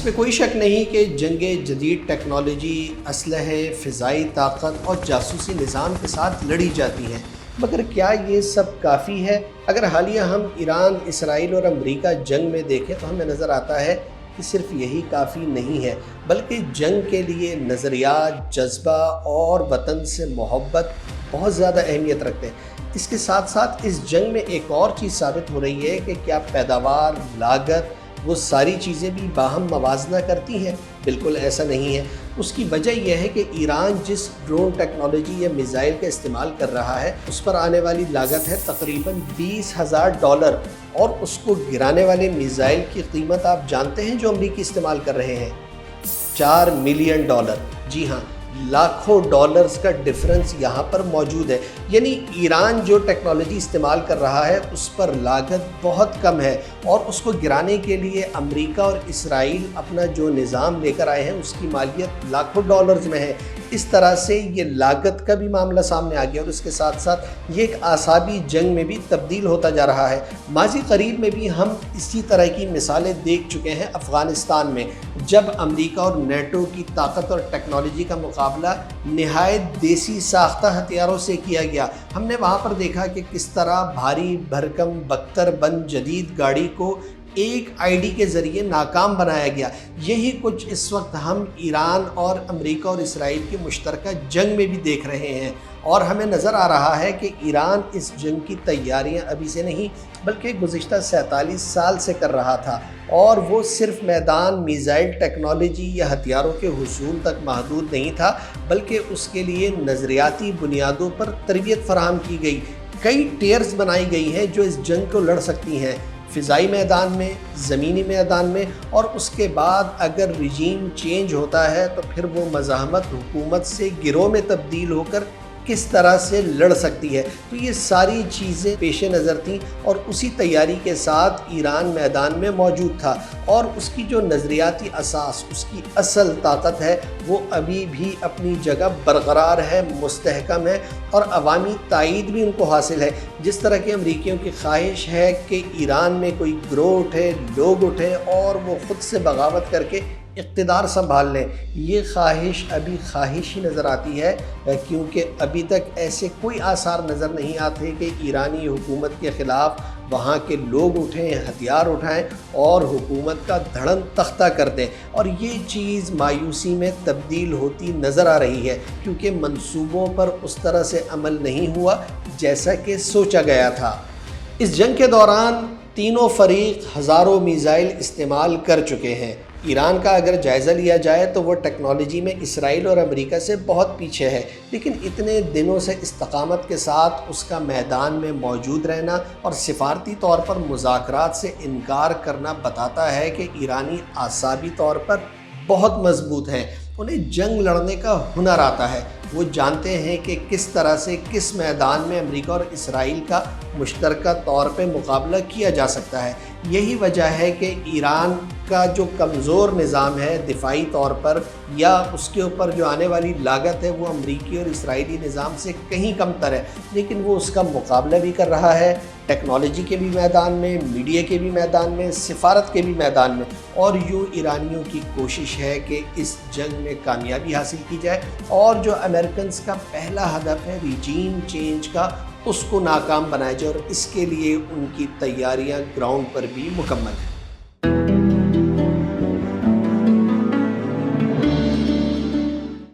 اس میں کوئی شک نہیں کہ جنگ جدید ٹیکنالوجی، اسلحے، فضائی طاقت اور جاسوسی نظام کے ساتھ لڑی جاتی ہیں، مگر کیا یہ سب کافی ہے؟ اگر حالیہ ہم ایران، اسرائیل اور امریکہ جنگ میں دیکھیں تو ہمیں نظر آتا ہے کہ صرف یہی کافی نہیں ہے، بلکہ جنگ کے لیے نظریات، جذبہ اور وطن سے محبت بہت زیادہ اہمیت رکھتے ہیں۔ اس کے ساتھ ساتھ اس جنگ میں ایک اور چیز ثابت ہو رہی ہے کہ کیا پیداوار، لاگت، وہ ساری چیزیں بھی باہم موازنہ کرتی ہیں؟ بالکل ایسا نہیں ہے۔ اس کی وجہ یہ ہے کہ ایران جس ڈرون ٹیکنالوجی یا میزائل کا استعمال کر رہا ہے، اس پر آنے والی لاگت ہے تقریباً $20,000، اور اس کو گرانے والے میزائل کی قیمت آپ جانتے ہیں جو امریکی استعمال کر رہے ہیں؟ $4 ملین۔ جی ہاں، لاکھوں ڈالرز کا ڈفرنس یہاں پر موجود ہے۔ یعنی ایران جو ٹیکنالوجی استعمال کر رہا ہے اس پر لاگت بہت کم ہے، اور اس کو گرانے کے لیے امریکہ اور اسرائیل اپنا جو نظام لے کر آئے ہیں اس کی مالیت لاکھوں ڈالرز میں ہے۔ اس طرح سے یہ لاگت کا بھی معاملہ سامنے آ گیا، اور اس کے ساتھ ساتھ یہ ایک اعصابی جنگ میں بھی تبدیل ہوتا جا رہا ہے۔ ماضی قریب میں بھی ہم اسی طرح کی مثالیں دیکھ چکے ہیں افغانستان میں، جب امریکہ اور نیٹو کی طاقت اور ٹیکنالوجی کا مقابلہ نہایت دیسی ساختہ ہتھیاروں سے کیا گیا۔ ہم نے وہاں پر دیکھا کہ کس طرح بھاری بھرکم بختر بند جدید گاڑی کو ایک آئی ڈی کے ذریعے ناکام بنایا گیا۔ یہی کچھ اس وقت ہم ایران اور امریکہ اور اسرائیل کی مشترکہ جنگ میں بھی دیکھ رہے ہیں، اور ہمیں نظر آ رہا ہے کہ ایران اس جنگ کی تیاریاں ابھی سے نہیں بلکہ گزشتہ 47 سال سے کر رہا تھا، اور وہ صرف میدان میزائل ٹیکنالوجی یا ہتھیاروں کے حصول تک محدود نہیں تھا، بلکہ اس کے لیے نظریاتی بنیادوں پر تربیت فراہم کی گئی۔ کئی ٹیئرز بنائی گئی ہیں جو اس جنگ کو لڑ سکتی ہیں، فضائی میدان میں، زمینی میدان میں، اور اس کے بعد اگر رجیم چینج ہوتا ہے تو پھر وہ مزاحمت حکومت سے گروہ میں تبدیل ہو کر کس طرح سے لڑ سکتی ہے۔ تو یہ ساری چیزیں پیش نظر تھیں، اور اسی تیاری کے ساتھ ایران میدان میں موجود تھا، اور اس کی جو نظریاتی اساس، اس کی اصل طاقت ہے، وہ ابھی بھی اپنی جگہ برقرار ہے، مستحکم ہے، اور عوامی تائید بھی ان کو حاصل ہے۔ جس طرح کہ امریکیوں کی خواہش ہے کہ ایران میں کوئی گروہ اٹھے، لوگ اٹھیں اور وہ خود سے بغاوت کر کے اقتدار سنبھال لیں، یہ خواہش ابھی خواہش ہی نظر آتی ہے، کیونکہ ابھی تک ایسے کوئی آثار نظر نہیں آتے کہ ایرانی حکومت کے خلاف وہاں کے لوگ اٹھیں، ہتھیار اٹھائیں اور حکومت کا دھڑم تختہ کر دیں۔ اور یہ چیز مایوسی میں تبدیل ہوتی نظر آ رہی ہے، کیونکہ منصوبوں پر اس طرح سے عمل نہیں ہوا جیسا کہ سوچا گیا تھا۔ اس جنگ کے دوران تینوں فریق ہزاروں میزائل استعمال کر چکے ہیں۔ ایران کا اگر جائزہ لیا جائے تو وہ ٹیکنالوجی میں اسرائیل اور امریکہ سے بہت پیچھے ہے، لیکن اتنے دنوں سے استقامت کے ساتھ اس کا میدان میں موجود رہنا اور سفارتی طور پر مذاکرات سے انکار کرنا بتاتا ہے کہ ایرانی اعصابی طور پر بہت مضبوط ہیں۔ انہیں جنگ لڑنے کا ہنر آتا ہے، وہ جانتے ہیں کہ کس طرح سے کس میدان میں امریکہ اور اسرائیل کا مشترکہ طور پہ مقابلہ کیا جا سکتا ہے۔ یہی وجہ ہے کہ ایران کا جو کمزور نظام ہے دفاعی طور پر، یا اس کے اوپر جو آنے والی لاگت ہے، وہ امریکی اور اسرائیلی نظام سے کہیں کم تر ہے، لیکن وہ اس کا مقابلہ بھی کر رہا ہے، ٹیکنالوجی کے بھی میدان میں، میڈیا کے بھی میدان میں، سفارت کے بھی میدان میں، اور یوں ایرانیوں کی کوشش ہے کہ اس جنگ میں کامیابی حاصل کی جائے، اور جو امریکنز کا پہلا ہدف ہے ریجیم چینج کا، اس کو ناکام بنایا جائے، اور اس کے لیے ان کی تیاریاں گراؤنڈ پر بھی مکمل ہیں۔